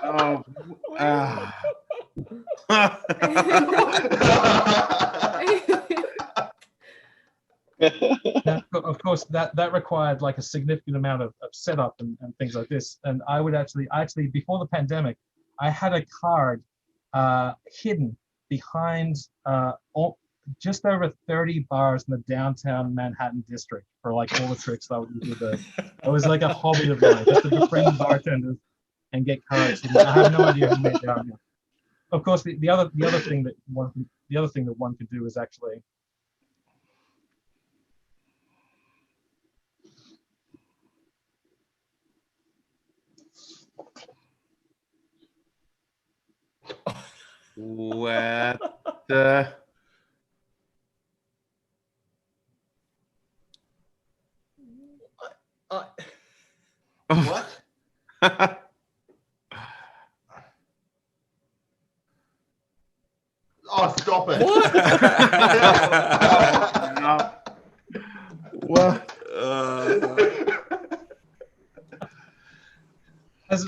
Oh. Now, of course, that required like a significant amount of setup and things like this. And I would actually before the pandemic, I had a card hidden behind just over 30 bars in the downtown Manhattan district for like all the tricks that I would usually do. It was like a hobby of mine, just to befriend bartenders and get cards hidden. I have no idea who made they are now. Of course, the other thing that one can do is actually What the? What? Oh, stop it. What? No. What?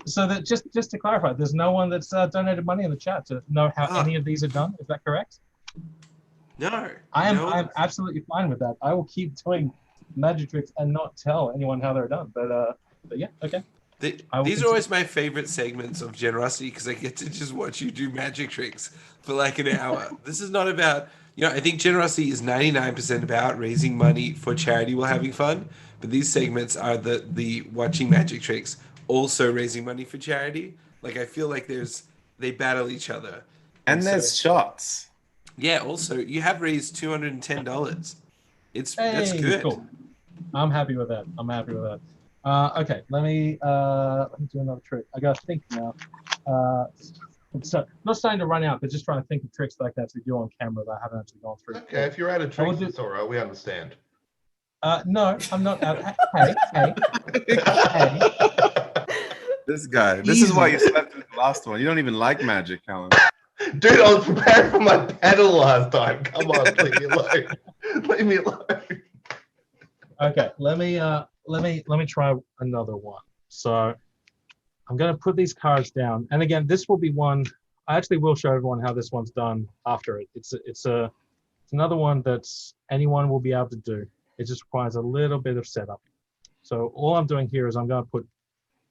So that just to clarify, there's no one that's donated money in the chat to know how any of these are done. Is that correct? No. I'm absolutely fine with that. I will keep doing magic tricks and not tell anyone how they're done. But yeah, okay. These are always my favorite segments of GenerOZity because I get to just watch you do magic tricks for like an hour. This is not about, I think GenerOZity is 99% about raising money for charity while having fun. But these segments are the watching magic tricks, also raising money for charity. Like I feel like they battle each other. And there's shots. Yeah, also you have raised $210. That's Hey, good. cool. I'm happy with that. Okay, let me do another trick. I gotta think now. So not starting to run out, but just trying to think of tricks that I can actually do on camera that I haven't actually gone through. Okay, if you're out of tricks, it's all right. We understand. No, I'm not out. Hey. This guy. This is why you slept in the last one. You don't even like magic, Alan. Dude, I was preparing for my pedal last time. Come on, leave me alone. Leave me alone. Okay, let me try another one. So I'm going to put these cards down, and again, this will be one. I actually will show everyone how this one's done after it. It's another one that anyone will be able to do. It just requires a little bit of setup. So all I'm doing here is I'm going to put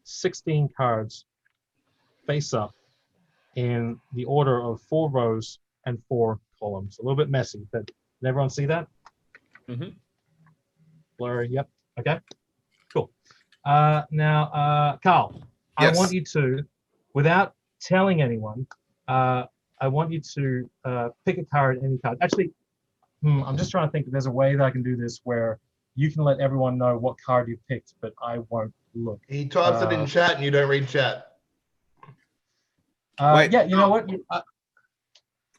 16 cards face up in the order of 4 rows and 4 columns. A little bit messy, but can everyone see that? Mm-hmm. Blurry, yep. Okay, cool. Now, Carl, Yes. I want you to, without telling anyone, I want you to pick a card, any card. Actually, I'm just trying to think if there's a way that I can do this where you can let everyone know what card you picked, but I won't look. He types it in chat and you don't read chat. Wait, yeah, you know what?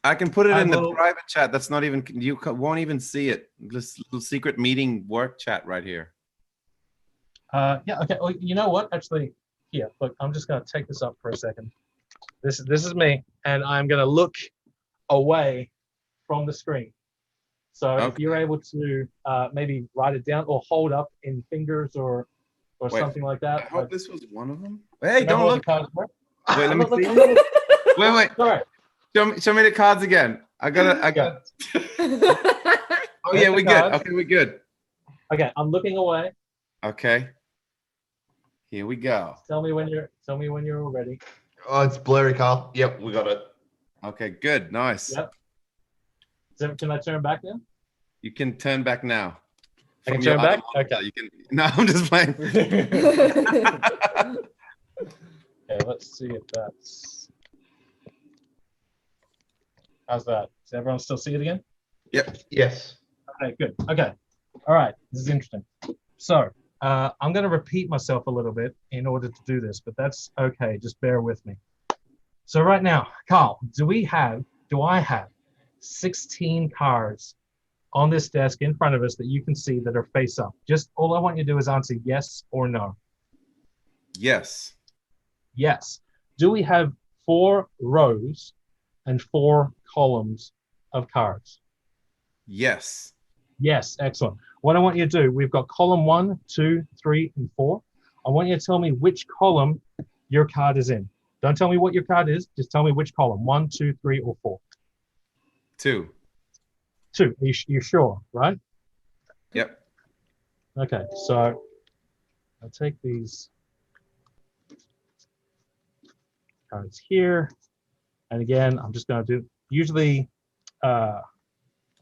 I can put it I in the will- private chat. That's not even, you won't even see it. This little secret meeting work chat right here. Yeah, okay. Well, you know what? Actually, here, look, I'm just going to take this up for a second. This is me, and I'm going to look away from the screen. So if you're able to maybe write it down or hold up in fingers or Wait, something like that. I hope this was one of them. Hey, don't all the look. cards work? Wait, let me Look, see. look. Wait. Sorry. Show me the cards again. I got. Oh yeah, the we good. cards. Okay, we good. Okay, I'm looking away. Okay. Here we go. Tell me when you're all ready. Oh, it's blurry, Carl. Yep, we got it. Okay, good. Nice. Yep. Can I turn back now? You can turn back now. I can From your turn back? other monitor, Okay. You can. No, I'm just playing. Okay, let's see if that's. How's that? Does everyone still see it again? Yep. Yes. Okay, good. Okay. All right. This is interesting. So I'm going to repeat myself a little bit in order to do this, but that's okay. Just bear with me. So right now, Carl, do I have 16 cards on this desk in front of us that you can see that are face up? Just all I want you to do is answer yes or no. Yes. Yes. Do we have 4 rows and 4 columns of cards? Yes. Yes, excellent. What I want you to do, we've got column 1, 2, 3, and 4. I want you to tell me which column your card is in. Don't tell me what your card is. Just tell me which column, 1, 2, 3, or 4. 2. 2. You're sure, right? Yep. Okay, so I'll take these cards here. And again, I'm just going to do, usually, I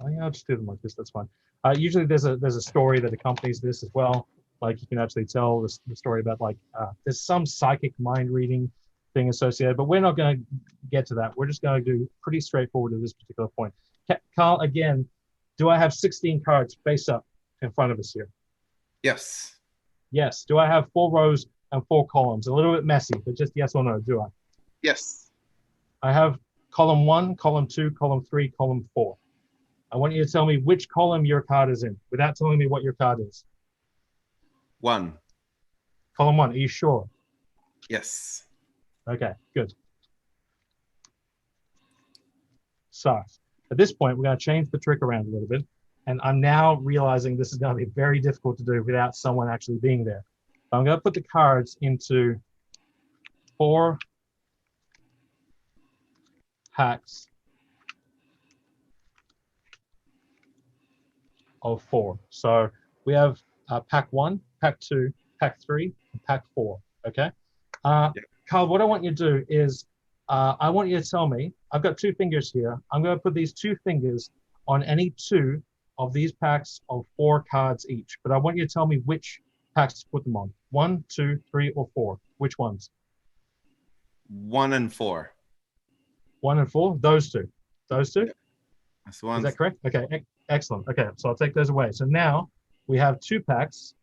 think I'll just do them like this. That's fine. Usually there's a story that accompanies this as well. Like you can actually tell the story about like, there's some psychic mind reading thing associated, but we're not going to get to that. We're just going to do pretty straightforward at this particular point. Carl, again, do I have 16 cards face up in front of us here? Yes. Yes. Do I have 4 rows and 4 columns? A little bit messy, but just yes or no, do I? Yes. I have column 1, column 2, column 3, column 4. I want you to tell me which column your card is in without telling me what your card is. 1. Column 1, are you sure? Yes. Okay, good. So at this point, we're going to change the trick around a little bit. And I'm now realizing this is going to be very difficult to do without someone actually being there. So I'm going to put the cards into 4 packs of 4. So we have pack 1, pack 2, pack 3, and pack 4. Okay. Carl, what I want you to do is I want you to tell me, I've got 2 fingers here. I'm going to put these 2 fingers on any 2 of these packs of 4 cards each. But I want you to tell me which packs to put them on. 1, 2, 3, or 4. Which ones? 1 and 4. 1 and 4? Those 2. Those 2? That's one. Is that correct? Okay, excellent. Okay, so I'll take those away. So now we have 2 packs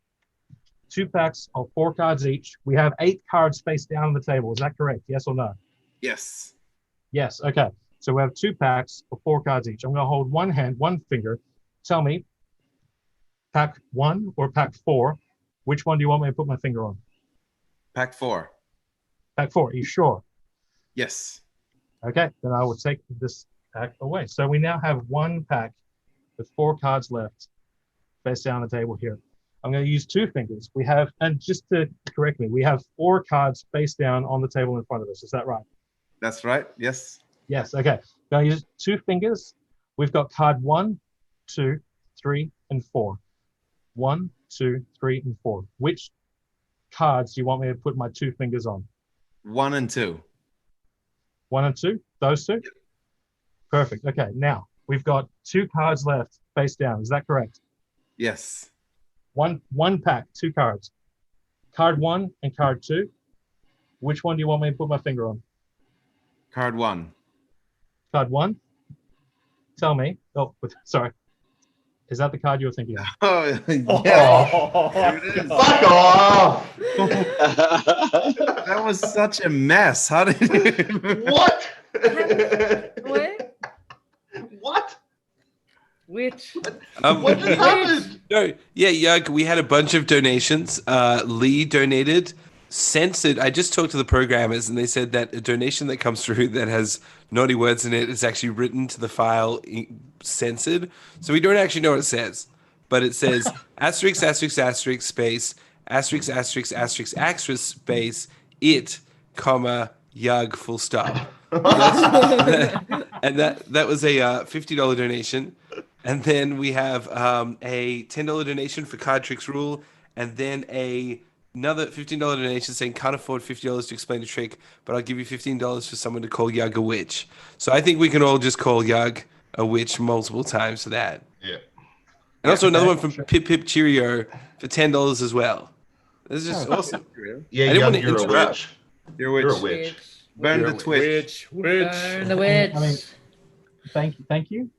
of 4 cards each. We have 8 cards face down on the table. Is that correct? Yes or no? Yes. Yes. Okay. So we have 2 packs of 4 cards each. I'm going to hold one hand, one finger. Tell me, pack 1 or pack 4, which one do you want me to put my finger on? Pack 4. Pack 4. Are you sure? Yes. Okay. Then I will take this pack away. So we now have 1 pack with 4 cards left face down on the table here. I'm going to use 2 fingers. We have, and just to correct me, we have 4 cards face down on the table in front of us. Is that right? That's right. Yes. Yes. Okay. Going to use 2 fingers. We've got card 1, 2, 3, and 4. 1, 2, 3, and 4. Which cards do you want me to put my 2 fingers on? 1 and 2. 1 and 2? Those 2? Perfect. Okay. Now we've got 2 cards left face down. Is that correct? Yes. One pack, 2 cards. Card 1 and card 2. Which one do you want me to put my finger on? Card 1. Card 1? Tell me. Oh, sorry. Is that the card you were thinking of? Oh, yeah. There it is. Fuck off! That was such a mess. How did you? What? What? What? Which? What just happened? No, yeah, Yug, we had a bunch of donations. Lee donated. Censored. I just talked to the programmers and they said that a donation that comes through that has naughty words in it is actually written to the file censored. So we don't actually know what it says, but it says asterisk, asterisk, asterisk, space, asterisk, asterisk, asterisk, asterisk, space, it, comma, Yug, full stop. And that was a $50 donation. And then we have a $10 donation for Card Tricks Rule, and then a Another $15 donation saying can't afford $50 to explain a trick, but I'll give you $15 for someone to call Yug a witch. So I think we can all just call Yug a witch multiple times for that. Yeah. And also another okay, one from sure. Pip Pip Cheerio for $10 as well. This is just awesome. Yeah, I didn't want to you're a interrupt. witch. You're a You're a witch. witch. Burn You're the a Twitch. Witch. Burn the witch. I mean, thank you.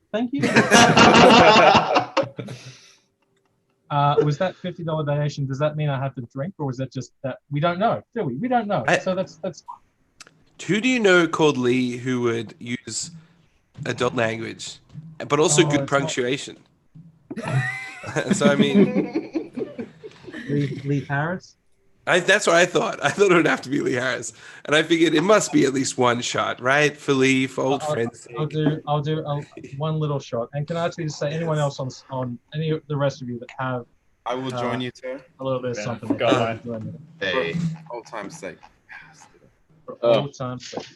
Was that $50 donation? Does that mean I have to drink, or was that just that we don't know? Do we? We don't know. So that's Who do you know called Lee who would use adult language, but also good it's not- punctuation? So I mean, Lee Harris. that's what I thought. I thought it would have to be Lee Harris, and I figured it must be at least one shot, right? For Lee, for old friends' I'll sake. do one little shot. And can I actually just say, anyone else on any of the rest of you that have I will join you, sir. a little bit of Yeah, something? go on. Hey. For old time's sake. For Oh. old time's sake.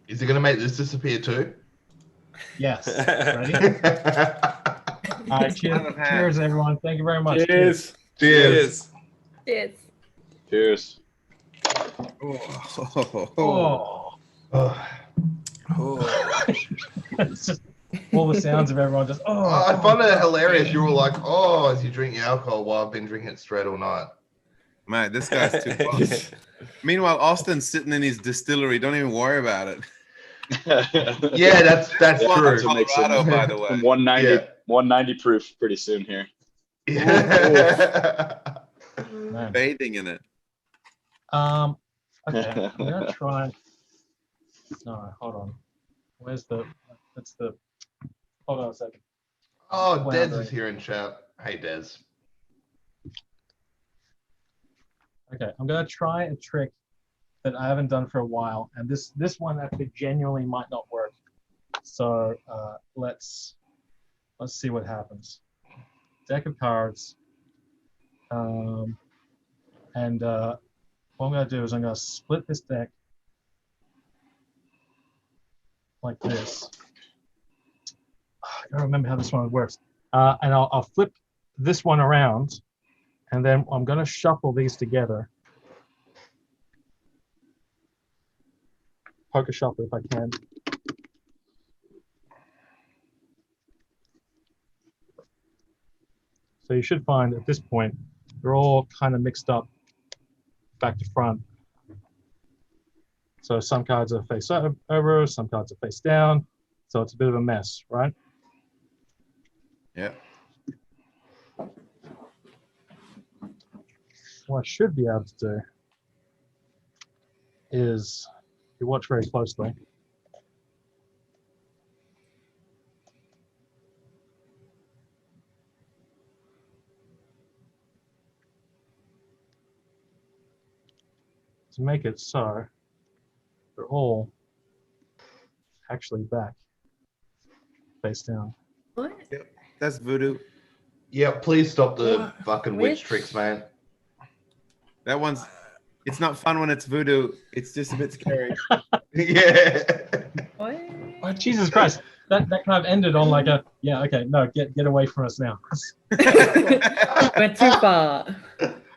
Is he gonna make this disappear too? Yes. Ready? All right. Cheers, everyone. Thank you very much. Cheers. Cheers. Yes. Cheers. Oh. Oh. Oh. It's just all the sounds of everyone just. Oh. I find it hilarious. You were like, "Oh, as you drink your alcohol," while I've been drinking it straight all night. Man, this guy's too fun. Meanwhile, Austin's sitting in his distillery. Don't even worry about it. Yeah, that's Yeah, true. to make some, Colorado, by the way. some 190, Yeah. 190 proof pretty soon here. Yeah. Man. Bathing in it. Okay. I'm gonna try. No, hold on. Where's the? That's the. Hold on a second. Oh, Dez is here in chat. Hey, Dez. Okay, I'm gonna try a trick that I haven't done for a while, and this one actually genuinely might not work. So let's see what happens. Deck of cards, and what I'm gonna do is I'm gonna split this deck like this. I don't remember how this one works, and I'll flip this one around. And then I'm going to shuffle these together. Poker shuffle if I can. So you should find at this point, they're all kind of mixed up back to front. So some cards are face over, some cards are face down. So it's a bit of a mess, right? Yeah. What I should be able to do is, if you watch very closely, to make it so they're all actually back, face down. What? That's voodoo. Yeah, please stop the What? fucking witch Witch? tricks, man. That one's. It's not fun when it's voodoo. It's just a bit scary. Yeah. What? Oh, Jesus Christ. That kind of ended on like a, yeah, okay, no, get away from us now. Went too far.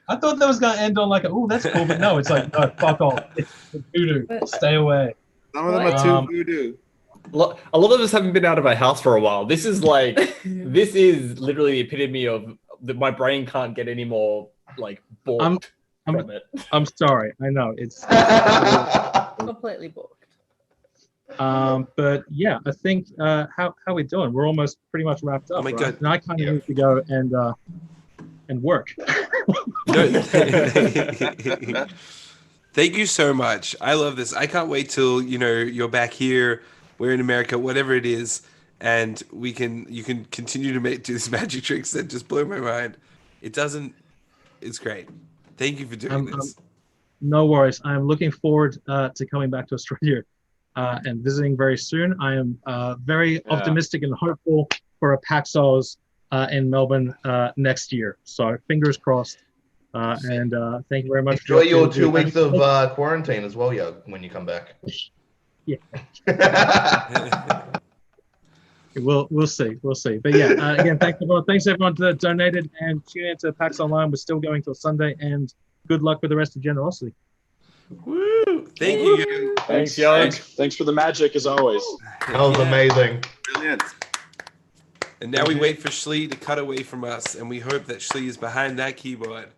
I thought that was going to end on like, oh, that's cool, but no, it's like, no, fuck off. It's voodoo. Stay away. Some of them are too voodoo. A lot of us haven't been out of our house for a while. This is like, this is literally the epitome of that. My brain can't get any more like bored from it. I'm sorry. I know it's, Completely booked. but yeah, I think how we doing? We're almost pretty much wrapped up. Oh my right? God. And I kind of need to go and work. No. Thank you so much. I love this. I can't wait till you're back here. We're in America, whatever it is, and you can continue to do these magic tricks that just blow my mind. It's great. Thank you for doing this. No worries. I'm looking forward to coming back to Australia and visiting very soon. I am very optimistic and hopeful for a PAX in Melbourne next year. So fingers crossed. And thank you very much. Enjoy your 2 weeks of quarantine as well, Yug, when you come back. Yeah. We'll see. But yeah, again, thanks everyone that donated, and tune into PAX Online. We're still going till Sunday, and good luck with the rest of GenerOZity. Woo! Thank you. Thanks, Young. Thanks for the magic as always. That was amazing. Brilliant. And now we wait for Shlee to cut away from us, and we hope that Shlee is behind that keyboard.